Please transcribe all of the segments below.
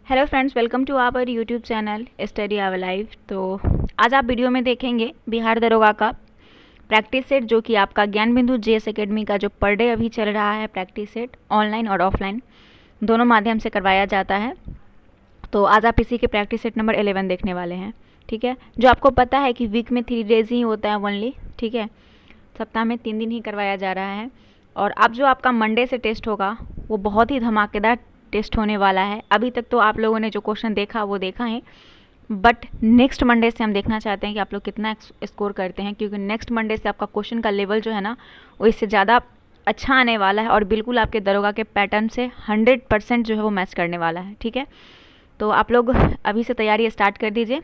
Hello friends, welcome to our YouTube channel study our life. तो आज आप video में देखेंगे बिहार दरोगा का प्रैक्टिस सेट, जो कि आपका ज्ञान बिंदु जेएस एकेडमी का जो पर डे अभी चल रहा है प्रैक्टिस सेट, ऑनलाइन और ऑफलाइन दोनों माध्यम से करवाया जाता है। तो आज आप इसी के प्रैक्टिस सेट नंबर 11 देखने वाले हैं। ठीक है, जो आपको पता है कि वीक में 3 डेज ही होता है ओनली। ठीक है, सप्ताह में 3 दिन ही करवाया जा रहा है। और अब जो आपका मंडे से टेस्ट होगा वो बहुत ही धमाकेदार टेस्ट होने वाला है। अभी तक तो आप लोगों ने जो क्वेश्चन देखा वो देखा है, बट नेक्स्ट मंडे से हम देखना चाहते हैं कि आप लोग कितना स्कोर करते हैं, क्योंकि नेक्स्ट मंडे से आपका क्वेश्चन का लेवल जो है ना वो इससे ज़्यादा अच्छा आने वाला है और बिल्कुल आपके दरोगा के पैटर्न से 100% जो है वो मैच करने वाला है। ठीक है, तो आप लोग अभी से तैयारी स्टार्ट कर दीजिए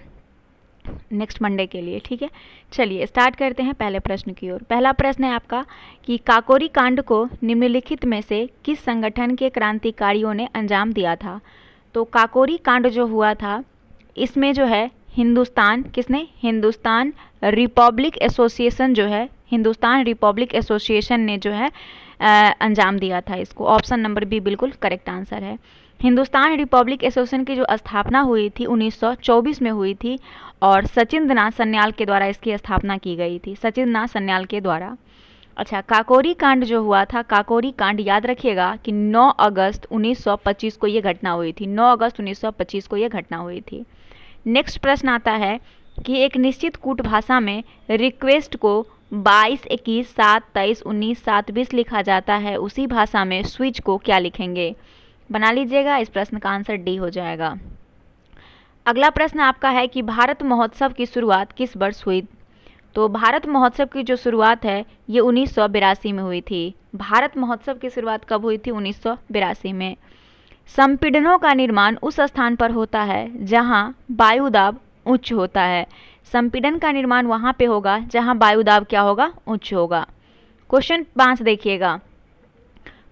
नेक्स्ट मंडे के लिए। ठीक है, चलिए स्टार्ट करते हैं पहले प्रश्न की ओर। पहला प्रश्न है आपका कि काकोरी कांड को निम्नलिखित में से किस संगठन के क्रांतिकारियों ने अंजाम दिया था। तो काकोरी कांड जो हुआ था इसमें जो है हिंदुस्तान रिपब्लिक एसोसिएशन जो है, हिंदुस्तान रिपब्लिक एसोसिएशन ने जो है अंजाम दिया था इसको। ऑप्शन नंबर बी बिल्कुल करेक्ट आंसर है। हिंदुस्तान रिपब्लिक एसोसिएशन की जो स्थापना हुई थी 1924 में हुई थी और सचिंद्रनाथ सन्याल के द्वारा इसकी स्थापना की गई थी, सचिंद्रनाथ सन्याल के द्वारा। अच्छा, काकोरी कांड जो हुआ था, काकोरी कांड याद रखिएगा कि 9 अगस्त 1925 को ये घटना हुई थी। 9 अगस्त 1925 को ये घटना हुई थी। नेक्स्ट प्रश्न आता है कि एक निश्चित कूट भाषा में रिक्वेस्ट को 22, 21, 7, 23, 19, 7, 20 लिखा जाता है, उसी भाषा में स्विच को क्या लिखेंगे? बना लीजिएगा, इस प्रश्न का आंसर डी हो जाएगा। अगला प्रश्न आपका है कि भारत महोत्सव की शुरुआत किस वर्ष हुई। तो भारत महोत्सव की जो शुरुआत है ये 1982 में हुई थी। भारत महोत्सव की शुरुआत कब हुई थी? 1982 में। संपीड़नों का निर्माण उस स्थान पर होता है जहां वायुदाब उच्च होता है। संपीड़न का निर्माण वहां पे होगा जहां वायुदाब क्या होगा? उच्च होगा। क्वेश्चन 5 देखिएगा।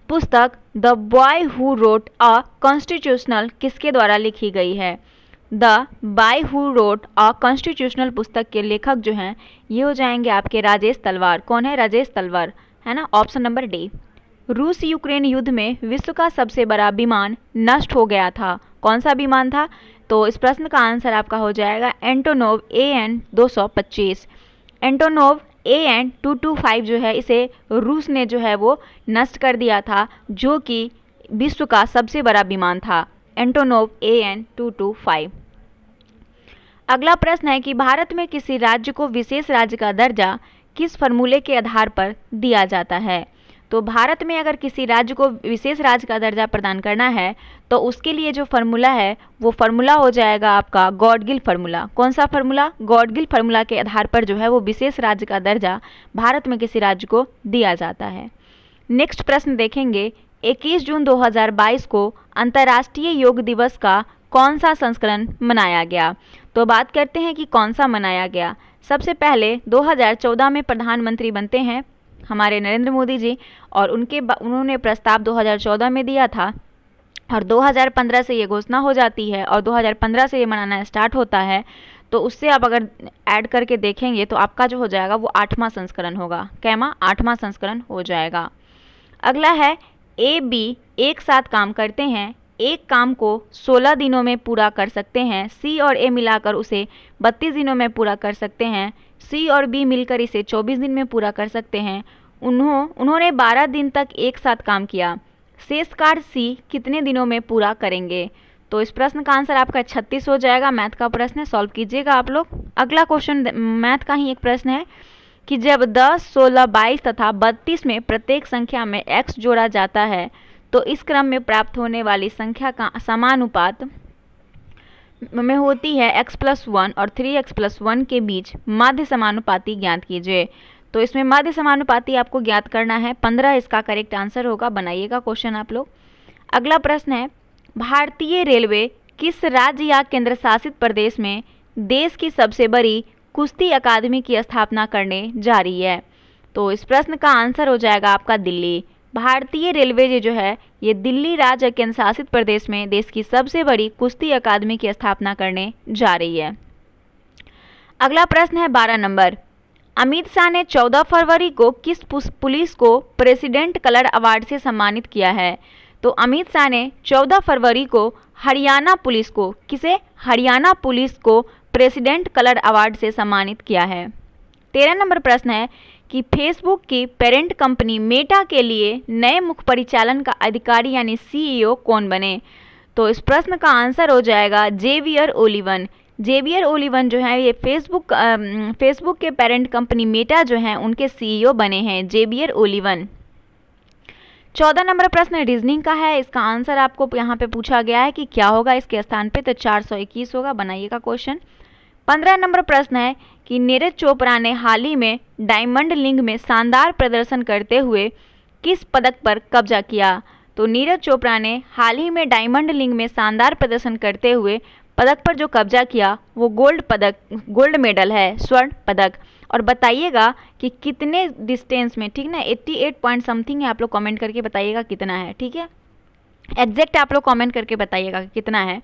पुस्तक the boy who wrote a constitutional किसके द्वारा लिखी गई है? The boy who wrote a constitutional पुस्तक के लेखक जो हैं ये हो जाएंगे आपके राजेश तलवार। कौन है? राजेश तलवार, है ना। Option number D. रूस यूक्रेन युद्ध में विश्व का सबसे बड़ा विमान नष्ट हो गया था, कौन सा विमान था? तो इस प्रश्न का आंसर आपका हो जाएगा एंटोनोव AN-225। एंटोनोव AN-225 जो है इसे रूस ने जो है वो नष्ट कर दिया था, जो कि विश्व का सबसे बड़ा विमान था, एंटोनोव AN-225। अगला प्रश्न है कि भारत में किसी राज्य को विशेष राज्य का दर्जा किस फॉर्मूले के आधार पर दिया जाता है? तो भारत में अगर किसी राज्य को विशेष राज्य का दर्जा प्रदान करना है तो उसके लिए जो फार्मूला है वो फार्मूला हो जाएगा आपका गॉडगिल फार्मूला। कौन सा फार्मूला? गॉडगिल फार्मूला के आधार पर जो है वो विशेष राज्य का दर्जा भारत में किसी राज्य को दिया जाता है। नेक्स्ट प्रश्न देखेंगे। 21 जून 2022 को अंतर्राष्ट्रीय योग दिवस का कौन सा संस्करण मनाया गया? तो बात करते हैं कि कौन सा मनाया गया। सबसे पहले 2014 में प्रधानमंत्री बनते हैं हमारे नरेंद्र मोदी जी, और उन्होंने प्रस्ताव 2014 में दिया था और 2015 से ये घोषणा हो जाती है और 2015 से ये मनाना स्टार्ट होता है। तो उससे आप अगर ऐड करके देखेंगे तो आपका जो हो जाएगा वो 8वां संस्करण होगा। कैमा? 8वां संस्करण हो जाएगा। अगला है AB एक साथ काम करते हैं, एक काम को 16 दिनों में पूरा कर सकते हैं। C और A मिलाकर उसे 32 दिनों में पूरा कर सकते हैं। C और B मिलकर इसे 24 दिन में पूरा कर सकते हैं। उन्होंने 12 दिन तक एक साथ काम किया। शेष कार्य C कितने दिनों में पूरा करेंगे? तो इस प्रश्न का आंसर आपका 36 हो जाएगा। मैथ का प्रश्न है, सॉल्व कीजिएगा आप लोग। अगला क्वेश्चन मैथ का ही एक प्रश्न है कि जब 10, 16, 22 तथा 32 में प्रत्येक संख्या में x जोड़ा जाता है तो इस क्रम में प्राप्त होने वाली संख्या का समानुपात में होती है x+1 और 3x+1 के बीच माध्य समानुपाती ज्ञात कीजिए। तो इसमें माध्य समानुपाती आपको ज्ञात करना है। 15 इसका करेक्ट आंसर होगा। बनाइएगा क्वेश्चन आप लोग। अगला प्रश्न है भारतीय रेलवे किस राज्य या केंद्र शासित प्रदेश में देश की सबसे बड़ी कुश्ती अकादमी की स्थापना करने जा रही है? तो इस प्रश्न का आंसर हो जाएगा आपका दिल्ली। भारतीय रेलवे जो है ये दिल्ली राज्य केंद्र शासित प्रदेश में देश की सबसे बड़ी कुश्ती अकादमी की स्थापना करने जा रही है। अगला प्रश्न है 12 नंबर। अमित शाह ने 14 फरवरी को किस पुलिस को प्रेसिडेंट कलर अवार्ड से सम्मानित किया है? तो अमित शाह ने 14 फरवरी को हरियाणा पुलिस को, किसे, हरियाणा पुलिस को प्रेसिडेंट कलर अवार्ड से सम्मानित किया है। 13 नंबर प्रश्न है कि फेसबुक की पेरेंट कंपनी मेटा के लिए नए मुख्य परिचालन का अधिकारी यानी सीईओ कौन बने? तो इस प्रश्न का आंसर हो जाएगा जेवियर ओलिवन। जेवियर ओलिवन जो है ये फेसबुक के पेरेंट कंपनी मेटा जो है उनके सीईओ बने हैं, जेवियर ओलिवन। 14 नंबर प्रश्न रीजनिंग का है। इसका आंसर आपको यहाँ पे पूछा गया है कि क्या होगा इसके स्थान पे, तो 421 होगा, बनाइएगा क्वेश्चन। 15 नंबर प्रश्न है कि नीरज चोपड़ा ने हाल ही में डायमंड लीग में शानदार प्रदर्शन करते हुए किस पदक पर कब्जा किया? तो नीरज चोपड़ा ने हाल ही में डायमंड लीग में शानदार प्रदर्शन करते हुए पदक पर जो कब्जा किया वो गोल्ड मेडल है, स्वर्ण पदक। और बताइएगा कि कितने डिस्टेंस में, ठीक ना, 88 पॉइंट समथिंग है, आप लोग कमेंट करके बताइएगा कितना है, ठीक है, एग्जैक्ट आप लोग कमेंट करके बताइएगा कितना है।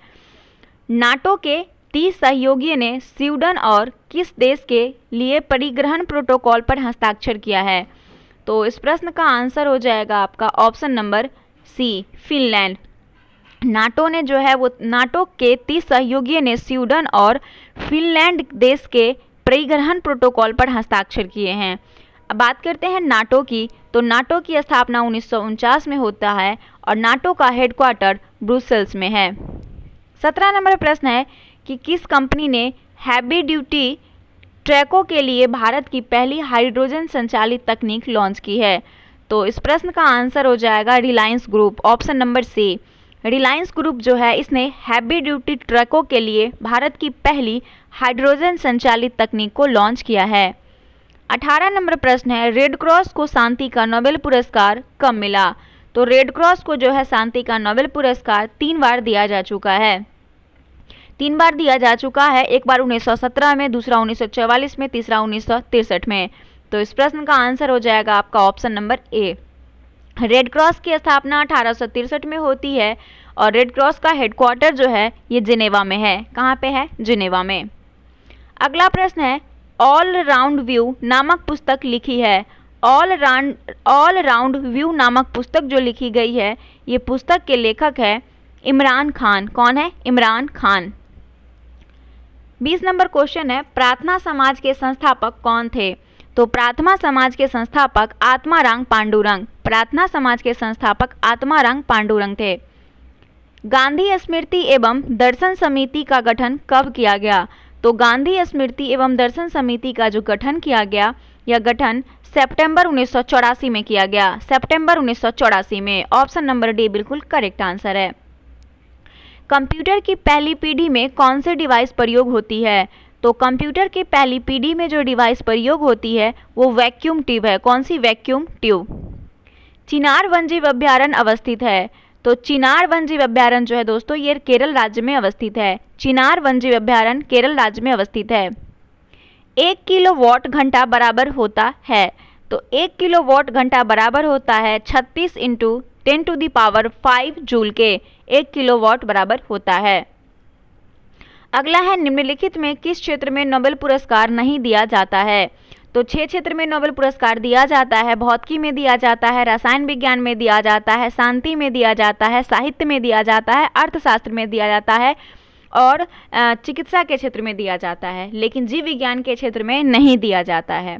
नाटो के 30 सहयोगियों ने स्वीडन और किस देश के लिए परिग्रहण प्रोटोकॉल पर हस्ताक्षर किया है? तो इस प्रश्न का आंसर हो जाएगा आपका option number C, Finland. NATO ने जो है वो नाटो के 30 सहयोगियों ने स्वीडन और फिनलैंड देश के परिग्रहण प्रोटोकॉल पर हस्ताक्षर किए हैं। अब बात करते हैं नाटो की, तो नाटो की स्थापना 1949 में होता है और नाटो का हेडक्वार्टर ब्रुसेल्स में है। 17 नंबर प्रश्न है कि किस कंपनी ने हैवी ड्यूटी ट्रकों के लिए भारत की पहली हाइड्रोजन संचालित तकनीक लॉन्च की है? तो इस प्रश्न का आंसर हो जाएगा Reliance group, option number C. Reliance group जो है इसने हैवी ड्यूटी ट्रकों के लिए भारत की पहली हाइड्रोजन संचालित तकनीक को लॉन्च किया है। 18 नंबर प्रश्न है रेड क्रॉस को शांति का नोबेल पुरस्कार कब मिला? तो रेड क्रॉस को जो है शांति का नोबेल पुरस्कार 3 बार दिया जा चुका है। 3 बार दिया जा चुका है, एक बार 1917 में, दूसरा 1944 में, तीसरा 1963 में। तो इस प्रश्न का आंसर हो जाएगा आपका option number A. Red cross की स्थापना 1863 में होती है और रेड क्रॉस का हेडक्वार्टर जो है ये जिनेवा में है। कहाँ पे है? जिनेवा में। अगला प्रश्न है ऑल राउंड व्यू नामक पुस्तक लिखी है। ऑल राउंड व्यू नामक पुस्तक जो लिखी गई है ये पुस्तक के लेखक है इमरान खान। कौन है? इमरान खान। 20 नंबर क्वेश्चन है प्रार्थना समाज के संस्थापक कौन थे? तो प्रार्थना समाज के संस्थापक आत्माराम पांडुरंग। प्रार्थना समाज के संस्थापक आत्माराम पांडुरंग थे। गांधी स्मृति एवं दर्शन समिति का गठन कब किया गया? तो गांधी स्मृति एवं दर्शन समिति का जो गठन किया गया यह गठन सितंबर 1984 में किया गया। सितंबर 1984 में। ऑप्शन नंबर डी बिल्कुल करेक्ट आंसर है। कंप्यूटर की पहली पीढ़ी में कौन सी डिवाइस प्रयोग होती है? तो कंप्यूटर की पहली पीढ़ी में जो डिवाइस प्रयोग होती है वो वैक्यूम ट्यूब है। कौन सी? Vacuum tube. चिनार वन्यजीव अभ्यारण्य अवस्थित है। तो चिनार वन्यजीव अभ्यारण्य जो है दोस्तों ये केरल राज्य में अवस्थित है। चिनार वन्यजीव अभ्यारण्य केरल राज्य में अवस्थित है। 1 किलोवाट घंटा बराबर होता है। तो 1 किलोवाट घंटा बराबर होता है 36 × 10⁵ जूल के। 1 किलोवाट बराबर होता है। अगला है निम्नलिखित में किस क्षेत्र में नोबेल पुरस्कार नहीं दिया जाता है? तो 6 क्षेत्र में नोबेल पुरस्कार दिया जाता है। भौतिकी में दिया जाता है, रसायन विज्ञान में दिया जाता है, शांति में दिया जाता है, साहित्य में दिया जाता है, अर्थशास्त्र में दिया जाता है और चिकित्सा के क्षेत्र में दिया जाता है, लेकिन जीव विज्ञान के क्षेत्र में नहीं दिया जाता है।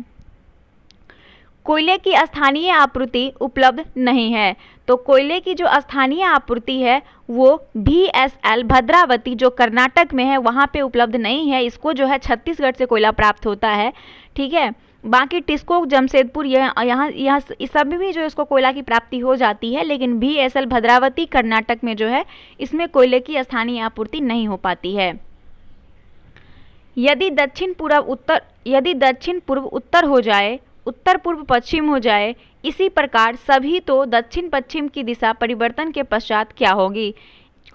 कोयले की स्थानीय आपूर्ति उपलब्ध नहीं है। तो कोयले की जो स्थानीय आपूर्ति है वो VSL भद्रावती जो कर्नाटक में है वहाँ पे उपलब्ध नहीं है। इसको जो है छत्तीसगढ़ से कोयला प्राप्त होता है, ठीक है। बाकी टिस्को जमशेदपुर यहाँ इस सब में भी जो इसको कोयला की प्राप्ति हो जाती है, लेकिन VSL भद्रावती कर्नाटक में जो है इसमें कोयले की स्थानीय आपूर्ति नहीं हो पाती है। यदि दक्षिण पूर्व उत्तर हो जाए, उत्तर पूर्व पश्चिम हो जाए, इसी प्रकार सभी तो दक्षिण पश्चिम की दिशा परिवर्तन के पश्चात क्या होगी?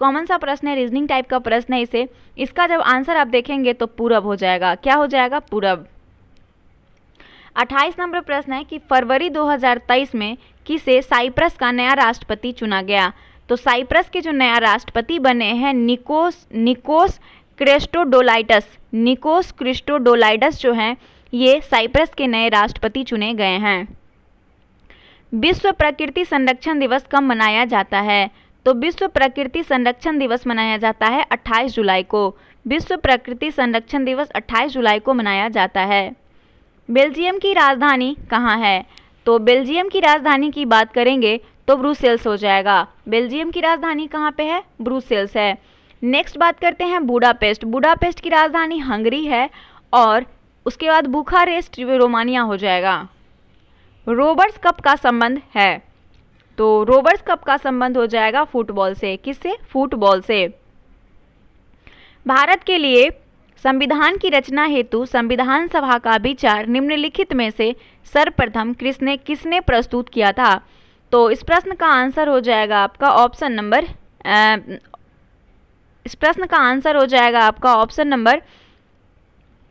कॉमन सा प्रश्न है, रीजनिंग टाइप का प्रश्न है इसका जब आंसर आप देखेंगे तो पूरब हो जाएगा। क्या हो जाएगा? पूरब। 28 नंबर प्रश्न है कि फरवरी 2023 में किसे साइप्रस का नया राष्ट्रपति चुना गया? तो साइप्रस के जो नया राष्ट्रपति बने हैं निकोस क्रिस्टोडोलाइडस जो हैं ये साइप्रस के नए राष्ट्रपति चुने गए हैं। विश्व प्रकृति संरक्षण दिवस कब मनाया जाता है? तो विश्व प्रकृति संरक्षण दिवस मनाया जाता है 28 जुलाई को। विश्व प्रकृति संरक्षण दिवस 28 जुलाई को मनाया जाता है। बेल्जियम की राजधानी कहाँ है? तो बेल्जियम की राजधानी की बात करेंगे तो ब्रुसेल्स हो जाएगा। बेल्जियम की राजधानी कहाँ पे है? ब्रुसेल्स है। नेक्स्ट बात करते हैं बुडापेस्ट। बुडापेस्ट की राजधानी हंगरी है और उसके बाद बुखारेस्ट रोमानिया हो जाएगा। रोबर्ट्स कप का संबंध है? तो रोबर्ट्स कप का संबंध हो जाएगा फुटबॉल से। किससे? फुटबॉल से। भारत के लिए संविधान की रचना हेतु संविधान सभा का विचार निम्नलिखित में से सर्वप्रथम किसने प्रस्तुत किया था? तो इस प्रश्न का आंसर हो जाएगा आपका option number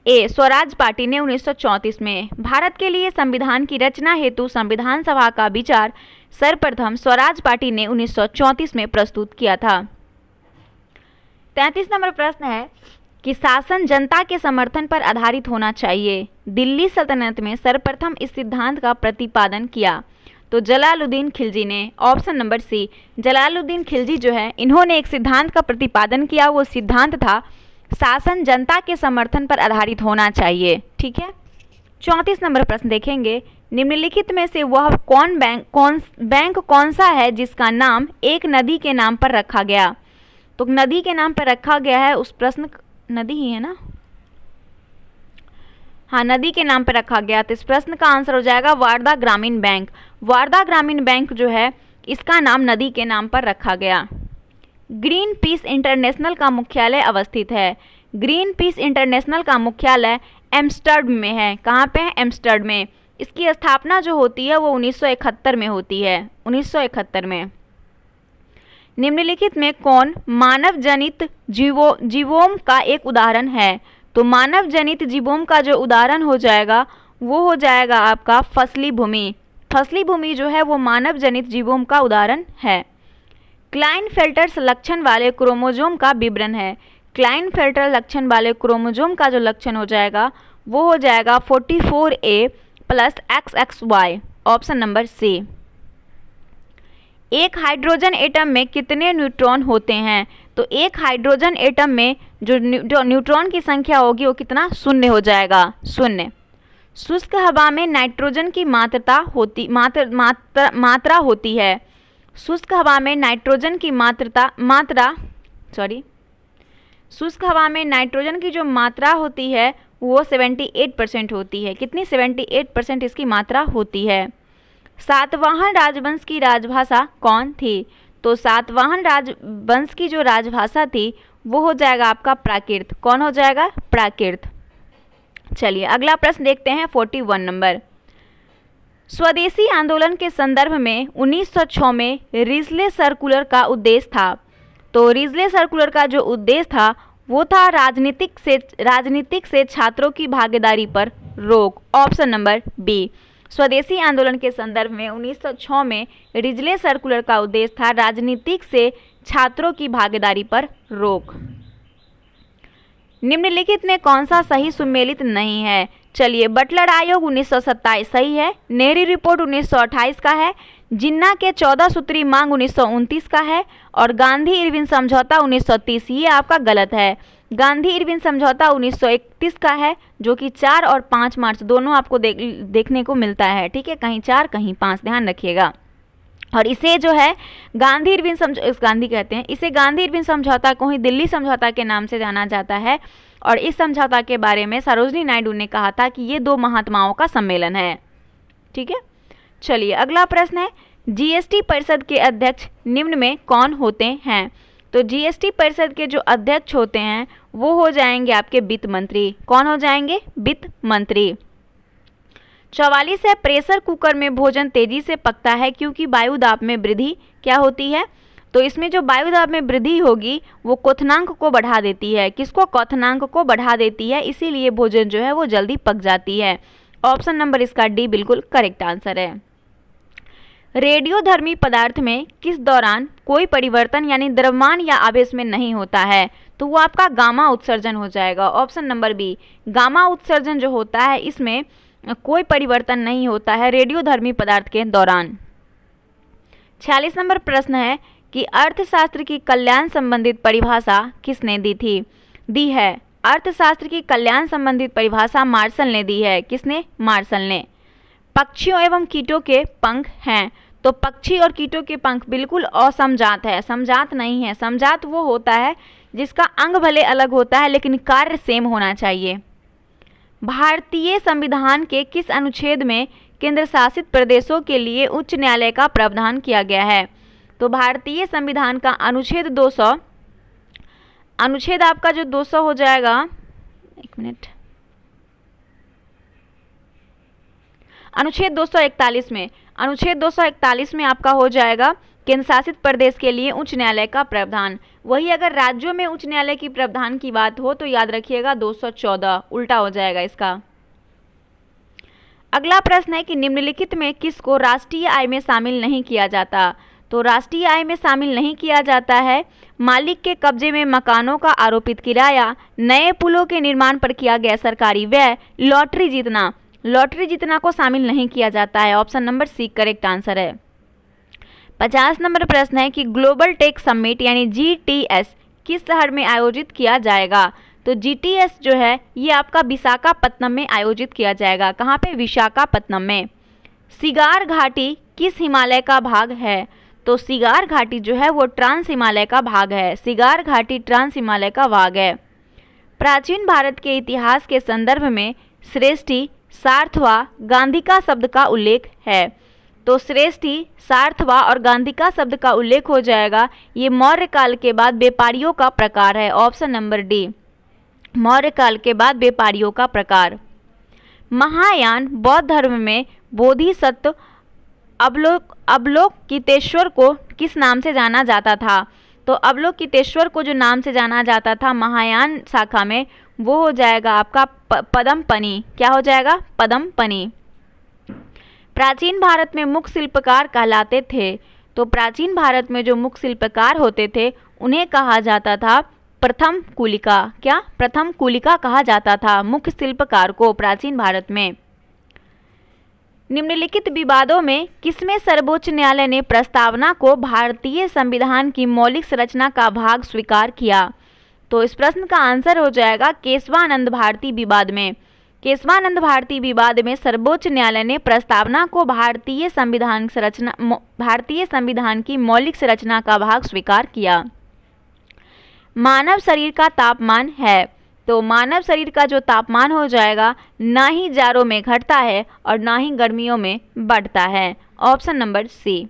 A, Swaraj party ने 1934 में। भारत के लिए संविधान की रचना हेतु संविधान सभा का विचार सर्वप्रथम स्वराज पार्टी ने 1934 में प्रस्तुत किया था। 33 नंबर प्रश्न है कि शासन जनता के समर्थन पर आधारित होना चाहिए। दिल्ली सल्तनत में सर्वप्रथम इस सिद्धांत का प्रतिपादन किया। तो जलालुद्दीन खिलजी ने। Option number C, Jalaluddin Khilji जो है इन्होंने एक सिद्धांत का प्रतिपादन किया। वो सिद्धांत था शासन जनता के समर्थन पर आधारित होना चाहिए। ठीक है। 34 नंबर प्रश्न देखेंगे, निम्नलिखित में से वह बैंक कौन सा है जिसका नाम एक नदी के नाम पर रखा गया? तो नदी के नाम पर रखा गया है, उस प्रश्न नदी ही है ना? हाँ, नदी के नाम पर रखा गया। तो इस प्रश्न का आंसर हो जाएगा वारदा ग्रामीण बैंक। वारदा ग्रामीण बैंक जो है इसका नाम नदी के नाम पर रखा गया। ग्रीन पीस इंटरनेशनल का मुख्यालय अवस्थित है। ग्रीन पीस इंटरनेशनल का मुख्यालय एम्स्टर्डम में है। कहाँ पे है? एम्स्टर्डम में। इसकी स्थापना जो होती है वो 1971 में होती है। 1971 में। निम्नलिखित में कौन मानव जनित जीवोम का एक उदाहरण है? तो मानव जनित जीवोम का जो उदाहरण हो जाएगा वो हो जाएगा आपका फसली भूमि। फसली भूमि जो है वो मानव जनित जीवोम का उदाहरण है। क्लाइनफेल्टर लक्षण वाले क्रोमोजोम का विवरण है। क्लाइनफेल्टर लक्षण वाले क्रोमोजोम का जो लक्षण हो जाएगा वो हो जाएगा 44A + XXY। ऑप्शन नंबर सी। एक हाइड्रोजन एटम में कितने न्यूट्रॉन होते हैं? तो एक हाइड्रोजन एटम में जो न्यूट्रॉन की संख्या होगी वो कितना? 0 हो जाएगा। 0। शुष्क हवा में नाइट्रोजन की मात्रा होती है। शुष्क हवा में नाइट्रोजन की शुष्क हवा में नाइट्रोजन की जो मात्रा होती है वो 78% होती है। कितनी? 78% इसकी मात्रा होती है। सातवाहन राजवंश की राजभाषा कौन थी? तो सातवाहन राजवंश की जो राजभाषा थी वो हो जाएगा आपका प्राकृत। कौन हो जाएगा? प्राकृत। चलिए अगला प्रश्न देखते हैं 41 नंबर। स्वदेशी आंदोलन के संदर्भ में 1906 में रिजले सर्कुलर का उद्देश्य था। तो रिजले सर्कुलर का जो उद्देश्य था वो था राजनीतिक से छात्रों की भागीदारी पर रोक। Option number B. स्वदेशी आंदोलन के संदर्भ में 1906 में रिजले सर्कुलर का उद्देश्य था राजनीतिक से छात्रों की भागीदारी पर रोक। निम्नलिखित में कौन सा सही सुमेलित नहीं है? चलिए, बटलर आयोग 1927 सही है। नेहरू रिपोर्ट 1928 का है। जिन्ना के 14 सूत्री मांग 1929 का है और गांधी इरविन समझौता 1930। ये आपका गलत है। गांधी इरविन समझौता 1931 का है जो कि 4 और 5 मार्च दोनों आपको देखने को मिलता है। ठीक है, कहीं 4 कहीं 5, ध्यान रखिएगा। और इसे जो है गांधी इरविन समझौता को ही दिल्ली समझौता के नाम से जाना जाता है। और इस समझौता के बारे में सरोजिनी नायडू ने कहा था कि ये 2 महात्माओं का सम्मेलन है। ठीक है, चलिए अगला प्रश्न है, जीएसटी परिषद के अध्यक्ष निम्न में कौन होते हैं? तो जीएसटी परिषद के जो अध्यक्ष होते हैं वो हो जाएंगे आपके वित्त मंत्री। कौन हो जाएंगे? वित्त मंत्री। 44 है, प्रेशर कुकर में भोजन तेजी से पकता है क्योंकि वायु दाब में वृद्धि क्या होती है? तो इसमें जो वायु दाब में वृद्धि होगी वो क्वथनांक को बढ़ा देती है। किसको? क्वथनांक को बढ़ा देती है, इसीलिए भोजन जो है वो जल्दी पक जाती है। ऑप्शन नंबर इसका डी बिल्कुल करेक्ट आंसर है। रेडियोधर्मी पदार्थ में किस दौरान कोई परिवर्तन यानी द्रव्यमान या आवेश में नहीं होता है? तो वो आपका गामा उत्सर्जन हो जाएगा। Option number B. गामा उत्सर्जन जो होता है इसमें कोई परिवर्तन नहीं होता है रेडियोधर्मी पदार्थ के दौरान। 46 नंबर प्रश्न है, कि अर्थशास्त्र की कल्याण संबंधित परिभाषा किसने दी है। अर्थशास्त्र की कल्याण संबंधित परिभाषा मार्शल ने दी है। किसने? मार्शल ने। पक्षियों एवं कीटों के पंख हैं, तो पक्षी और कीटों के पंख बिल्कुल असमजात है, समजात नहीं है। समजात वो होता है जिसका अंग भले अलग होता है लेकिन कार्य सेम होना चाहिए। भारतीय संविधान के किस अनुच्छेद में केंद्र शासित प्रदेशों के लिए उच्च न्यायालय का प्रावधान किया गया है? तो भारतीय संविधान का अनुच्छेद 200, अनुच्छेद आपका जो 200 हो जाएगा, एक मिनट, अनुच्छेद 241 में, अनुच्छेद 241 में आपका हो जाएगा केंद्र शासित प्रदेश के लिए उच्च न्यायालय का प्रावधान। वही अगर राज्यों में उच्च न्यायालय की प्रावधान की बात हो तो याद रखिएगा 214, उल्टा हो जाएगा इसका। अगला प्रश्न है कि निम्नलिखित में किसको राष्ट्रीय आय में शामिल नहीं किया जाता? तो राष्ट्रीय आय में शामिल नहीं किया जाता है मालिक के कब्जे में मकानों का आरोपित किराया, नए पुलों के निर्माण पर किया गया सरकारी व्यय, लॉटरी जीतना। लॉटरी जीतना को शामिल नहीं किया जाता है। Option number C correct answer है। 50 नंबर प्रश्न है कि ग्लोबल टेक समिट यानी GTS किस शहर में आयोजित किया जाएगा? तो GTS जो है ये आपका विशाखापत्तनम में आयोजित किया जाएगा। कहाँ पे? विशाखापत्तनम में। सिगार घाटी किस हिमालय का भाग है? तो सिगार घाटी जो है वो ट्रांस हिमालय का भाग है। सिगार घाटी ट्रांस हिमालय का भाग है। प्राचीन भारत के इतिहास के संदर्भ में श्रेष्ठी, सार्थवा, गांधिका शब्द का उल्लेख है। तो श्रेष्ठी, सार्थवा और गांधिका शब्द का उल्लेख हो जाएगा। ये मौर्य काल के बाद व्यापारियों का प्रकार है। ऑप्शन नंबर डी, मौर्य काल के बाद व्यापारियों का प्रकार। महायान बौद्ध धर्म में बोधिसत्व अवलोकितेश्वर को किस नाम से जाना जाता था? तो अवलोकितेश्वर को जो नाम से जाना जाता था महायान शाखा में, वो हो जाएगा आपका पदमपनी। क्या हो जाएगा? पदमपनी। प्राचीन भारत में मुख्य शिल्पकार कहलाते थे। तो प्राचीन भारत में जो मुख्य शिल्पकार होते थे उन्हें कहा जाता था प्रथम कूलिका। क्या? प्रथम कूलिका कहा जाता था मुख्य शिल्पकार को प्राचीन भारत में। निम्नलिखित विवादों में किसमें सर्वोच्च न्यायालय ने प्रस्तावना को भारतीय संविधान की मौलिक संरचना का भाग स्वीकार किया? तो इस प्रश्न का आंसर हो जाएगा केशवानंद भारती विवाद में। केशवानंद भारती विवाद में सर्वोच्च न्यायालय ने प्रस्तावना को भारतीय संविधान की मौलिक संरचना का भाग स्वीकार किया। मानव शरीर का तापमान है। तो मानव शरीर का जो तापमान हो जाएगा ना ही जाड़ों में घटता है और ना ही गर्मियों में बढ़ता है। ऑप्शन नंबर सी।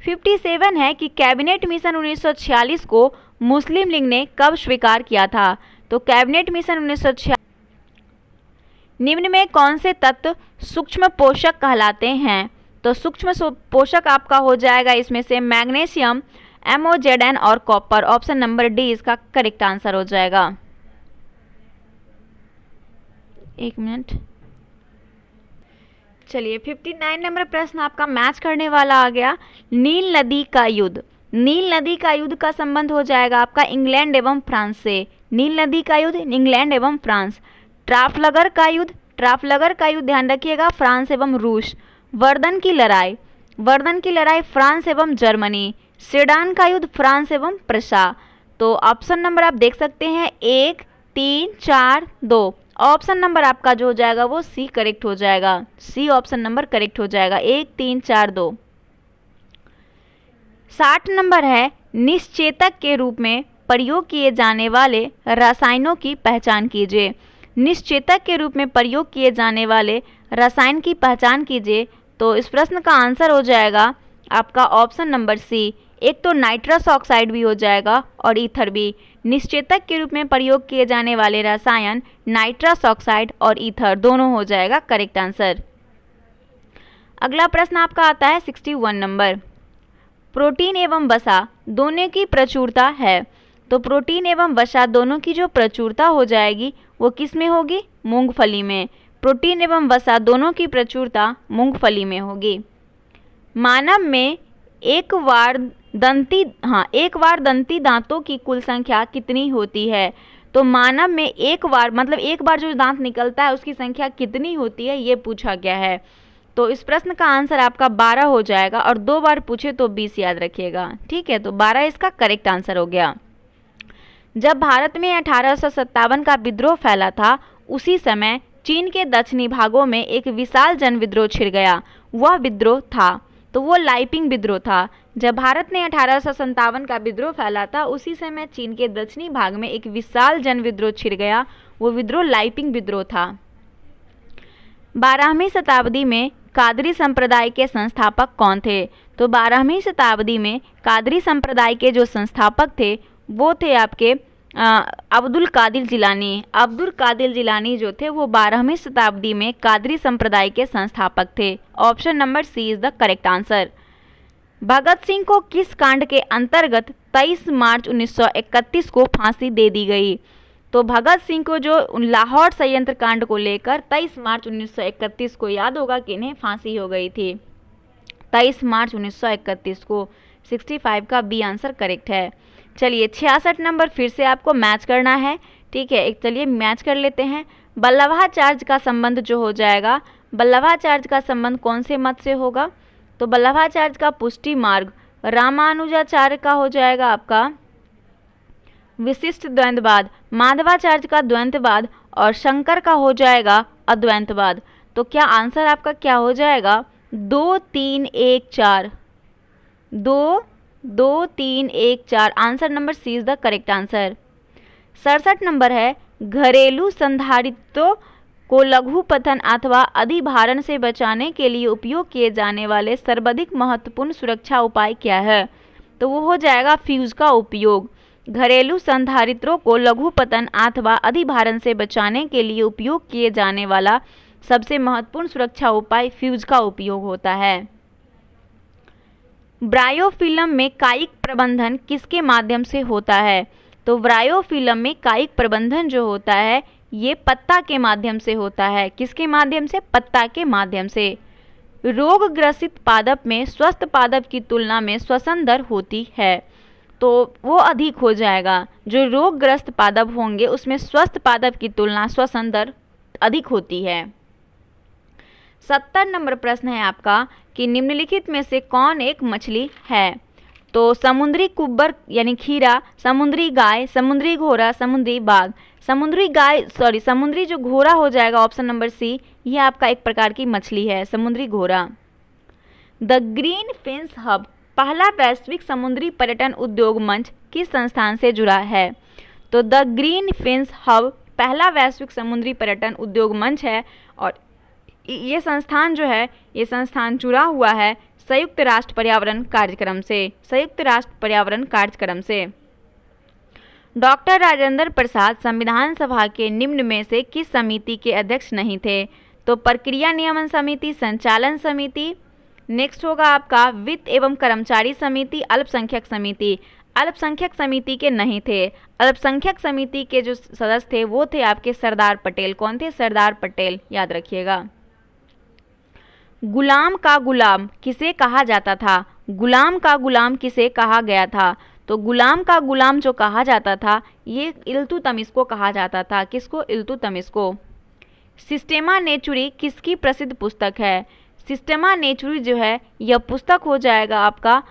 57 है कि कैबिनेट मिशन 1946 को मुस्लिम लीग ने कब स्वीकार किया था? तो कैबिनेट मिशन 1946। निम्न में कौन से तत्व सूक्ष्म पोषक कहलाते हैं? तो सूक्ष्म पोषक आपका हो जाएगा इसमें से मैग्नीशियम, MOZN और कॉपर। ऑप्शन नंबर डी इसका करेक्ट आंसर हो जाएगा। एक मिनट, चलिए 59 नंबर प्रश्न आपका मैच करने वाला आ गया। नील नदी का युद्ध। नील नदी का युद्ध का संबंध हो जाएगा आपका इंग्लैंड एवं फ्रांस से। नील नदी का युद्ध इंग्लैंड एवं फ्रांस। ट्राफलगर का युद्ध, ट्राफलगर का युद्ध ध्यान रखिएगा फ्रांस एवं रूस। वर्दन की लड़ाई, वर्दन की लड़ाई फ्रांस एवं जर्मनी। सेडान का युद्ध फ्रांस एवं प्रशा। तो ऑप्शन नंबर आप देख सकते हैं 1, 3, 4, 2। ऑप्शन नंबर आपका जो हो जाएगा वो सी करेक्ट हो जाएगा। सी ऑप्शन नंबर करेक्ट हो जाएगा 1, 3, 4, 2। 60 नंबर है निश्चेतक के रूप में प्रयोग किए जाने वाले रसायनों की पहचान कीजिए। निश्चेतक के रूप में प्रयोग किए जाने वाले रसायन की पहचान कीजिए। तो इस प्रश्न का आंसर हो जाएगा आपका ऑप्शन नंबर सी। एक तो नाइट्रस ऑक्साइड भी हो जाएगा और ईथर भी। निश्चेतक के रूप में प्रयोग किए जाने वाले रसायन नाइट्रस ऑक्साइड और ईथर दोनों हो जाएगा करेक्ट आंसर। अगला प्रश्न आपका आता है 61 नंबर। प्रोटीन एवं वसा दोनों की प्रचुरता है। तो प्रोटीन एवं वसा दोनों की जो प्रचुरता हो जाएगी वो किस में होगी? मूंगफली में। प्रोटीन एवं वसा दोनों की प्रचुरता मूंगफली में होगी। मानव में एक बार दंती दांतों की कुल संख्या कितनी होती है? तो मानव में एक बार जो दांत निकलता है उसकी संख्या कितनी होती है ये पूछा गया है। तो इस प्रश्न का आंसर आपका 12 हो जाएगा, और 2 बार पूछे तो 20 याद रखिएगा। ठीक है, तो 12 इसका करेक्ट आंसर हो गया। जब भारत में 1857 का विद्रोह फैला था, उसी समय चीन के दक्षिणी भागों में एक विशाल जन विद्रोह छिड़ गया। वह विद्रोह था, तो वो लाइपिंग विद्रोह था। जब भारत में 1857 का विद्रोह फैला था, उसी समय चीन के दक्षिणी भाग में एक विशाल जन विद्रोह छिड़ गया। वो विद्रोह लाइपिंग विद्रोह था। 12वीं शताब्दी में कादरी संप्रदाय के संस्थापक कौन थे? तो 12वीं शताब्दी में कादरी संप्रदाय के जो संस्थापक थे वो थे आपके अब्दुल कादिर जिलानी। अब्दुल कादिर जिलानी जो थे वो 12वीं शताब्दी में कादरी संप्रदाय के संस्थापक थे। Option number C is the correct answer. Bhagat Singh को किस कांड के अंतर्गत 23 मार्च 1931 को फांसी दे दी गई? तो भगत सिंह को जो लाहौर संयंत्र कांड को लेकर 23 मार्च 1931 को, याद होगा कि इन्हें फांसी हो गई थी 23 मार्च 1931 को। 65 का बी आंसर करेक्ट है। चलिए 66 नंबर फिर से आपको मैच करना है। ठीक है, एक चलिए मैच कर लेते हैं। बल्लभाचार्य का संबंध जो हो जाएगा, बल्लभाचार्य का संबंध कौन से मत से होगा? तो बल्लभाचार्य का पुष्टि मार्ग, रामानुजाचार्य का हो जाएगा आपका विशिष्ट द्वैतवाद, माधवाचार्य का द्वैतवाद, और शंकर का हो जाएगा अद्वैतवाद। तो क्या आंसर आपका क्या हो जाएगा? 2 3 1 4, 2 2 3 1 4। Answer number C is the correct answer. 67 number है, घरेलू संधारित्रों को लघुपतन अथवा अधिभारण से बचाने के लिए उपयोग किए जाने वाले सर्वाधिक महत्वपूर्ण सुरक्षा उपाय क्या है? तो वो हो जाएगा फ्यूज का उपयोग। घरेलू संधारित्रों को लघुपतन अथवा अधिभारण से बचाने के लिए उपयोग किए जाने वाला सबसे महत्वपूर्ण सुरक्षा उपाय फ्यूज का उपयोग होता है। ब्रायोफिल्म में कायिक प्रबंधन किसके माध्यम से होता है? तो ब्रायोफिल्म में कायिक प्रबंधन जो होता है ये पत्ता के माध्यम से होता है। किसके माध्यम से? पत्ता के माध्यम से। रोग ग्रसित पादप में स्वस्थ पादप की तुलना में श्वसन दर होती है, तो वो अधिक हो जाएगा। जो रोगग्रस्त पादप होंगे उसमें स्वस्थ पादप की तुलना श्वसन दर अधिक होती है। 70 नंबर प्रश्न है आपका कि निम्नलिखित में से कौन एक मछली है? तो समुद्री कुब्बर यानी खीरा, समुद्री गाय, समुद्री घोड़ा, समुद्री बाघ। समुद्री जो घोड़ा हो जाएगा ऑप्शन नंबर सी, ये आपका एक प्रकार की मछली है, समुद्री घोड़ा। द ग्रीन फिन्स हब पहला वैश्विक समुद्री पर्यटन उद्योग मंच किस संस्थान से जुड़ा है? तो द ग्रीन फिन्स हब पहला वैश्विक समुद्री पर्यटन उद्योग मंच है, और ये संस्थान जो है ये संस्थान जुड़ा हुआ है संयुक्त राष्ट्र पर्यावरण कार्यक्रम से, संयुक्त राष्ट्र पर्यावरण कार्यक्रम से। डॉक्टर राजेंद्र प्रसाद संविधान सभा के निम्न में से किस समिति के अध्यक्ष नहीं थे? तो प्रक्रिया नियमन समिति, संचालन समिति, नेक्स्ट होगा आपका वित्त एवं कर्मचारी समिति, अल्पसंख्यक समिति। अल्पसंख्यक समिति के नहीं थे। अल्पसंख्यक समिति के जो सदस्य थे वो थे आपके सरदार पटेल। कौन थे? सरदार पटेल, याद रखिएगा। गुलाम का गुलाम किसे कहा जाता था? गुलाम का गुलाम किसे कहा गया था? तो गुलाम का गुलाम जो कहा जाता था ये इल्तुतमिश को कहा जाता था। किसको? इल्तुतमिश को। सिस्टेमा नेचुरी किसकी प्रसिद्ध पुस्तक है? सिस्टेमा नेचुरी जो है यह पुस्तक हो जाएगा आपका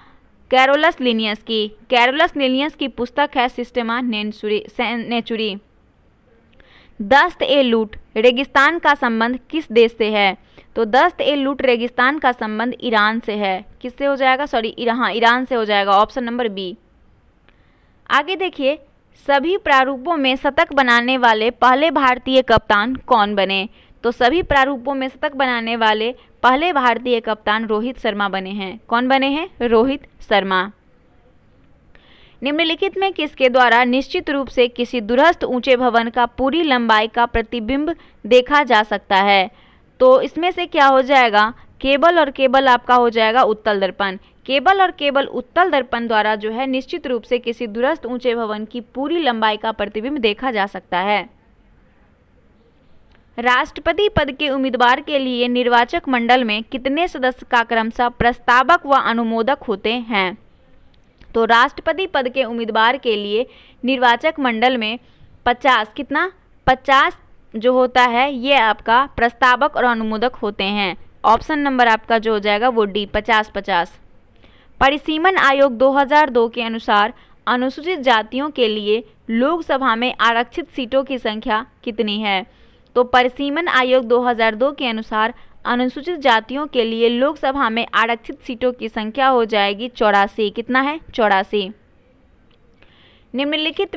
कैरोलस लिनियस की। कैरोलस लिनियस की पुस्तक है सिस्टेमा नेचुरी। दस्त ए लूट रेगिस्तान का संबंध किस देश से है? तो दस्त ए लूट रेगिस्तान का संबंध ईरान से है। किससे हो जाएगा? ईरान से हो जाएगा। Option number B. आगे देखिए, सभी प्रारूपों में शतक बनाने वाले पहले भारतीय कप्तान कौन बने? तो सभी प्रारूपों में शतक बनाने वाले पहले भारतीय कप्तान रोहित शर्मा बने हैं। कौन बने हैं? रोहित शर्मा। निम्नलिखित में किसके द्वारा निश्चित रूप से किसी दूरस्थ ऊंचे भवन का पूरी लंबाई का प्रतिबिंब देखा जा सकता है? तो इसमें से क्या हो जाएगा? केबल और केबल आपका हो जाएगा उत्तल दर्पण। केबल और केबल उत्तल दर्पण द्वारा जो है निश्चित रूप से किसी दूरस्थ ऊंचे भवन की पूरी लंबाई का प्रतिबिंब देखा जा सकता है। राष्ट्रपति पद के उम्मीदवार के लिए निर्वाचक मंडल में कितने सदस्य का क्रमशः प्रस्तावक व अनुमोदक होते हैं? तो राष्ट्रपति पद के उम्मीदवार के लिए निर्वाचक मंडल में 50 जो होता है ये आपका प्रस्तावक और अनुमोदक होते हैं। ऑप्शन नंबर आपका जो हो जाएगा वो डी 50-50। परिसीमन आयोग 2002 के अनुसार अनुसूचित जातियों के लिए लोकसभा में आरक्षित सीटों की संख्या कितनी है? तो परिसीमन आयोग 2002 के अनुसार अनुसूचित जातियों के लिए लोकसभा में आरक्षित सीटों की संख्या हो जाएगी 84। कितना है? 84। निम्नलिखित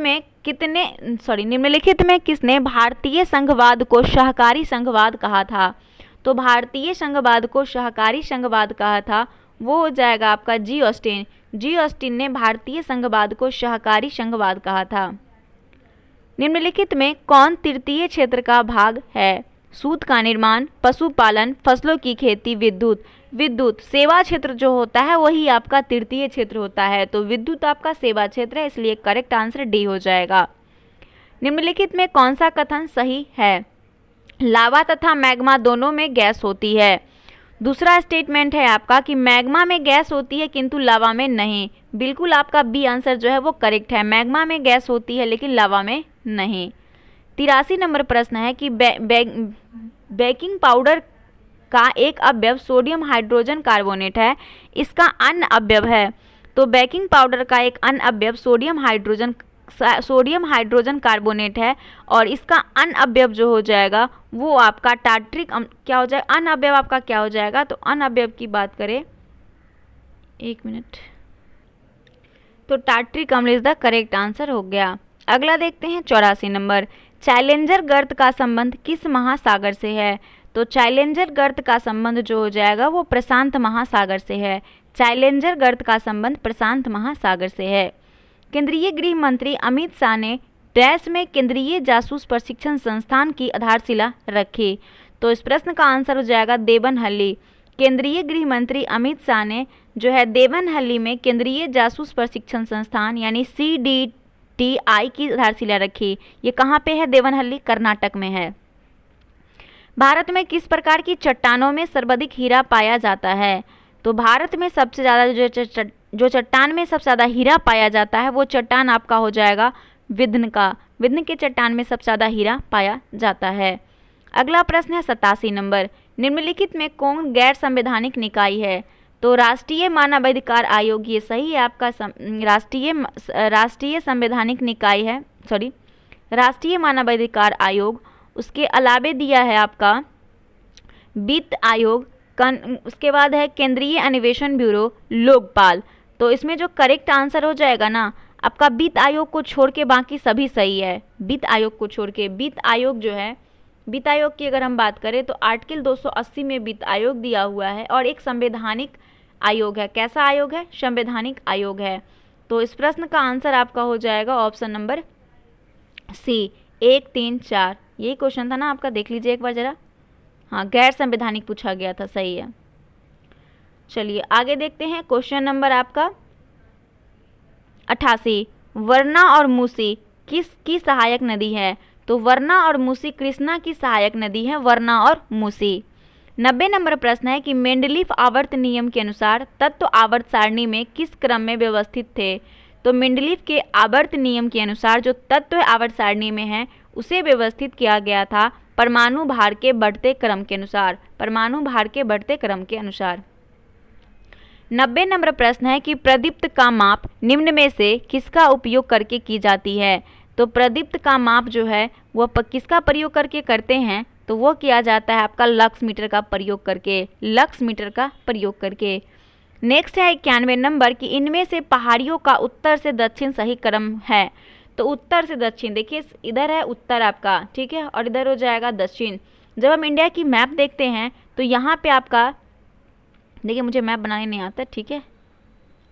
में किसने भारतीय संघवाद को सहकारी संघवाद कहा था? तो भारतीय संघवाद को सहकारी संघवाद कहा था वो हो जाएगा आपका जी ऑस्टिन। जी ऑस्टिन ने भारतीय संघवाद को सहकारी संघवाद कहा था। निम्नलिखित में कौन तृतीय क्षेत्र का भाग है? सूत का निर्माण, पशुपालन, फसलों की खेती, विद्युत। सेवा क्षेत्र जो होता है वही आपका तृतीय क्षेत्र होता है, तो विद्युत आपका सेवा क्षेत्र है, इसलिए करेक्ट आंसर डी हो जाएगा। निम्नलिखित में कौन सा कथन सही है? लावा तथा मैग्मा दोनों में गैस होती है। दूसरा स्टेटमेंट है आपका कि मैग्मा में गैस होती है किंतु लावा में नहीं। बिल्कुल आपका बी आंसर जो है वो करेक्ट है, मैग्मा में गैस होती है लेकिन लावा में नहीं। 83 नंबर प्रश्न है कि बेकिंग पाउडर का एक अवयव सोडियम हाइड्रोजन कार्बोनेट है, इसका अन्य अवयव है। तो बेकिंग पाउडर का एक अन्य अवयव सोडियम हाइड्रोजन कार्बोनेट है और इसका अन्य अवयव जो हो जाएगा वो आपका टार्ट्रिक क्या हो जाएगा? अन्य अवयव आपका क्या हो जाएगा? तो अन्य अवयव की बात करें, एक मिनट, तो टार्ट्रिक अम्ल इज द करेक्ट आंसर हो गया। अगला देखते हैं 84 नंबर। चैलेंजर गर्त का संबंध किस महासागर से है? तो चैलेंजर गर्त का संबंध जो हो जाएगा वो प्रशांत महासागर से है। चैलेंजर गर्त का संबंध प्रशांत महासागर से है। केंद्रीय गृह मंत्री अमित शाह ने डैश में केंद्रीय जासूस प्रशिक्षण संस्थान की आधारशिला रखी। तो इस प्रश्न का आंसर हो जाएगा देवनहल्ली। केंद्रीय गृह मंत्री अमित शाह ने जो है देवनहल्ली में केंद्रीय जासूस प्रशिक्षण संस्थान यानी CDTI की आधारशिला रखी। ये कहाँ पे है? देवनहल्ली, कर्नाटक में है। भारत में किस प्रकार की चट्टानों में सर्वाधिक हीरा पाया जाता है? तो भारत में सबसे ज़्यादा जो चट्टान में सबसे ज़्यादा हीरा पाया जाता है वो चट्टान आपका हो जाएगा विंध्य का। विंध्य के चट्टान में सबसे ज़्यादा हीरा पाया जाता है। अगला प्रश्न है 87 नंबर। निम्नलिखित में कौन गैर संवैधानिक निकाय है? तो राष्ट्रीय मानवाधिकार आयोग, ये सही है आपका, राष्ट्रीय संवैधानिक निकाय है, सॉरी राष्ट्रीय मानवाधिकार आयोग। उसके अलावे दिया है आपका वित्त आयोग, उसके बाद है केंद्रीय अन्वेषण ब्यूरो, लोकपाल। तो इसमें जो करेक्ट आंसर हो जाएगा ना आपका वित्त आयोग को छोड़ के बाकी सभी सही है। वित्त आयोग को छोड़ के, वित्त आयोग जो है, वित्त आयोग की अगर हम बात करें तो आर्टिकल 280 में वित्त आयोग दिया हुआ है और एक संवैधानिक आयोग है। कैसा आयोग है? संवैधानिक आयोग है। तो इस प्रश्न का आंसर आपका हो जाएगा ऑप्शन नंबर सी 1, 3, 4। यही क्वेश्चन था ना आपका, देख लीजिए एक बार जरा। हाँ, गैर संवैधानिक पूछा गया था, सही है। चलिए आगे देखते हैं क्वेश्चन नंबर आपका 88। वरना और मूसी किसकी सहायक नदी है? तो वरना और मूसी कृष्णा की सहायक नदी है, वरना और मूसी। 90 नंबर प्रश्न है कि मेंडलीफ आवर्त नियम के अनुसार तत्व आवर्त सारणी में किस क्रम में व्यवस्थित थे? तो मेंडलीफ के आवर्त नियम के अनुसार जो तत्व आवर्त सारणी में है उसे व्यवस्थित किया गया था परमाणु भार के बढ़ते क्रम के अनुसार, परमाणु भार के बढ़ते क्रम के अनुसार। 90 नंबर प्रश्न है कि प्रदीप्त का माप निम्न में से किसका उपयोग करके की जाती है? तो प्रदीप्त का माप जो है वह किसका प्रयोग करके करते हैं? तो वो किया जाता है आपका लक्स मीटर का प्रयोग करके, लक्स मीटर का प्रयोग करके। नेक्स्ट है 91 नंबर कि इनमें से पहाड़ियों का उत्तर से दक्षिण सही क्रम है। तो उत्तर से दक्षिण, देखिए इधर है उत्तर आपका, ठीक है, और इधर हो जाएगा दक्षिण। जब हम इंडिया की मैप देखते हैं तो यहाँ पे आपका, देखिए मुझे मैप बनाने नहीं आता, ठीक है,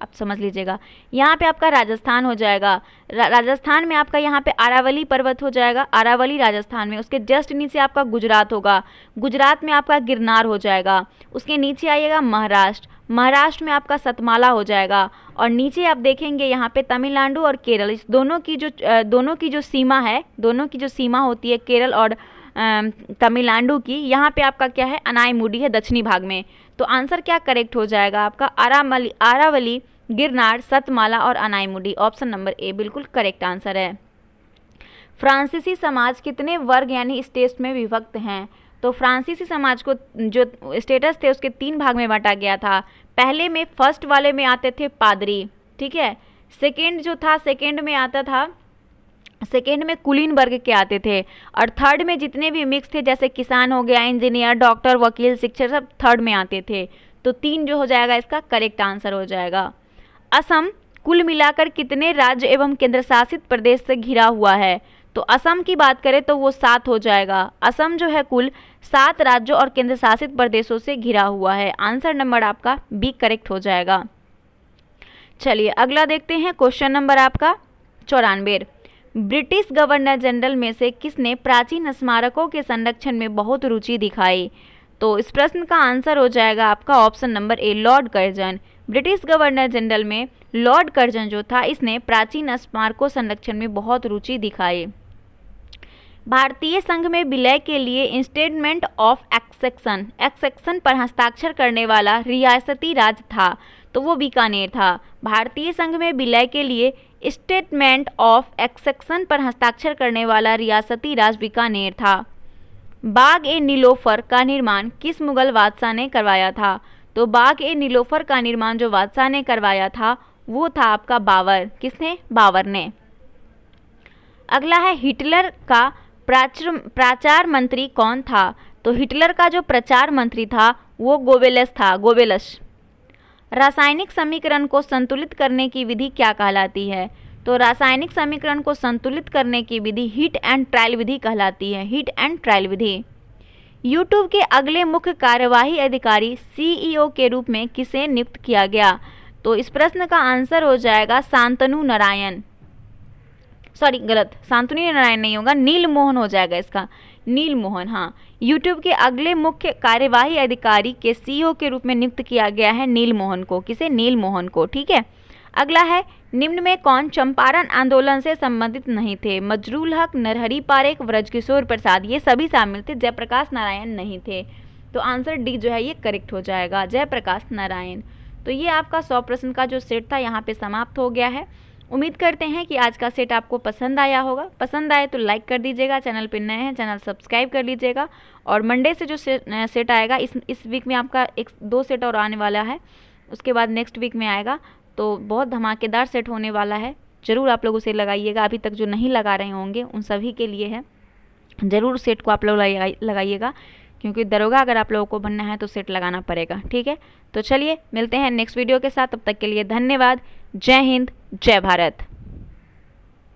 आप समझ लीजिएगा। यहाँ पे आपका राजस्थान हो जाएगा, राजस्थान में आपका यहाँ पे अरावली पर्वत हो जाएगा, अरावली राजस्थान में। उसके जस्ट नीचे आपका गुजरात होगा, गुजरात में आपका गिरनार हो जाएगा। उसके नीचे आइएगा महाराष्ट्र, महाराष्ट्र में आपका सतमाला हो जाएगा। और नीचे आप देखेंगे यहाँ पे तमिलनाडु और केरल, इस दोनों की जो सीमा है, दोनों की जो सीमा होती है केरल और तमिलनाडु की, यहाँ पे आपका क्या है, अनाईमुडी है दक्षिणी भाग में। तो आंसर क्या करेक्ट हो जाएगा आपका? अरावली, गिरनार, सतमाला और अनाईमुडी। ऑप्शन नंबर ए बिल्कुल करेक्ट आंसर है। फ्रांसीसी समाज कितने वर्ग यानी स्टेट्स में विभक्त हैं? तो फ्रांसीसी समाज को जो स्टेटस थे उसके 3 भाग में बांटा गया था। पहले में फर्स्ट वाले में आते थे पादरी, ठीक है। सेकेंड जो था, सेकेंड में आता था, सेकेंड में कुलीन वर्ग के आते थे, और थर्ड में जितने भी मिक्स थे जैसे किसान हो गया, इंजीनियर, डॉक्टर, वकील, शिक्षक, सब थर्ड में आते थे। तो 3 जो हो जाएगा इसका करेक्ट आंसर हो जाएगा। असम कुल मिलाकर कितने राज्य एवं केंद्र शासित प्रदेश से घिरा हुआ है? तो असम की बात करें तो वो 7 हो जाएगा। असम जो है कुल 7 राज्यों और केंद्र शासित प्रदेशों से घिरा हुआ है। आंसर नंबर आपका बी करेक्ट हो जाएगा। चलिए अगला देखते हैं। क्वेश्चन नंबर आपका 94। ब्रिटिश गवर्नर जनरल में से किसने प्राचीन स्मारकों के संरक्षण में बहुत रुचि दिखाई? तो इस प्रश्न का आंसर हो जाएगा आपका option number A, Lord Curzon. British governor general में लॉर्ड कर्जन जो था, इसने प्राचीन स्मारकों संरक्षण में बहुत रुचि दिखाई। भारतीय संघ में विलय के लिए इंस्टेटमेंट ऑफ एक्सेक्शन पर हस्ताक्षर करने वाला रियासती राज्य था, तो वो बीकानेर था। भारतीय संघ में विलय के लिए स्टेटमेंट ऑफ एक्सेक्शन पर हस्ताक्षर करने वाला रियासती राज्य बीकानेर था। बाग ए नीलोफर का निर्माण किस मुगल बादशाह ने करवाया था? तो बाग ए नीलोफर का निर्माण जो बादशाह ने करवाया था वो था आपका बाबर। किसने? बाबर ने। अगला है, हिटलर का प्रचार मंत्री कौन था? तो हिटलर का जो प्रचार मंत्री था वो गोबेलस था, गोबेलस। रासायनिक समीकरण को संतुलित करने की विधि क्या कहलाती है? तो रासायनिक समीकरण को संतुलित करने की विधि हीट एंड ट्रायल विधि कहलाती है, heat and trial Vidhi. YouTube के अगले मुख्य कार्यवाही अधिकारी सीईओ के रूप में किसे नियुक्त किया गया? तो इस प्रश्न का आंसर हो जाएगा शांतनु नारायण, सॉरी गलत, शांतनु नारायण नहीं होगा, नील मोहन हो जाएगा इसका, नील मोहन। हाँ, यूट्यूब के अगले मुख्य कार्यवाही अधिकारी के सीईओ के रूप में नियुक्त किया गया है नील मोहन को। किसे? नील मोहन को, ठीक है। अगला है, निम्न में कौन चंपारण आंदोलन से संबंधित नहीं थे? मजरूल हक, नरहरि पारेख, ब्रजकिशोर प्रसाद, ये सभी शामिल थे, जयप्रकाश नारायण नहीं थे। तो आंसर डी जो है ये करेक्ट हो जाएगा, जयप्रकाश नारायण। तो ये आपका 100 प्रश्न का जो सेट था यहाँ पे समाप्त हो गया है। उम्मीद करते हैं कि आज का सेट आपको पसंद आया होगा। पसंद आए तो लाइक कर दीजिएगा, चैनल पर नए हैं चैनल सब्सक्राइब कर लीजिएगा। और मंडे से जो सेट आएगा, इस वीक में आपका 1-2 सेट और आने वाला है, उसके बाद नेक्स्ट वीक में आएगा। तो बहुत धमाकेदार सेट होने वाला है, ज़रूर आप लोग उसे लगाइएगा। अभी तक जो नहीं लगा रहे होंगे उन सभी के लिए है, ज़रूर सेट को आप लोग लगाइएगा, क्योंकि दरोगा अगर आप लोगों को बनना है तो सेट लगाना पड़ेगा, ठीक है। तो चलिए मिलते हैं नेक्स्ट वीडियो के साथ, तब तक के लिए धन्यवाद। जय हिंद, जय भारत।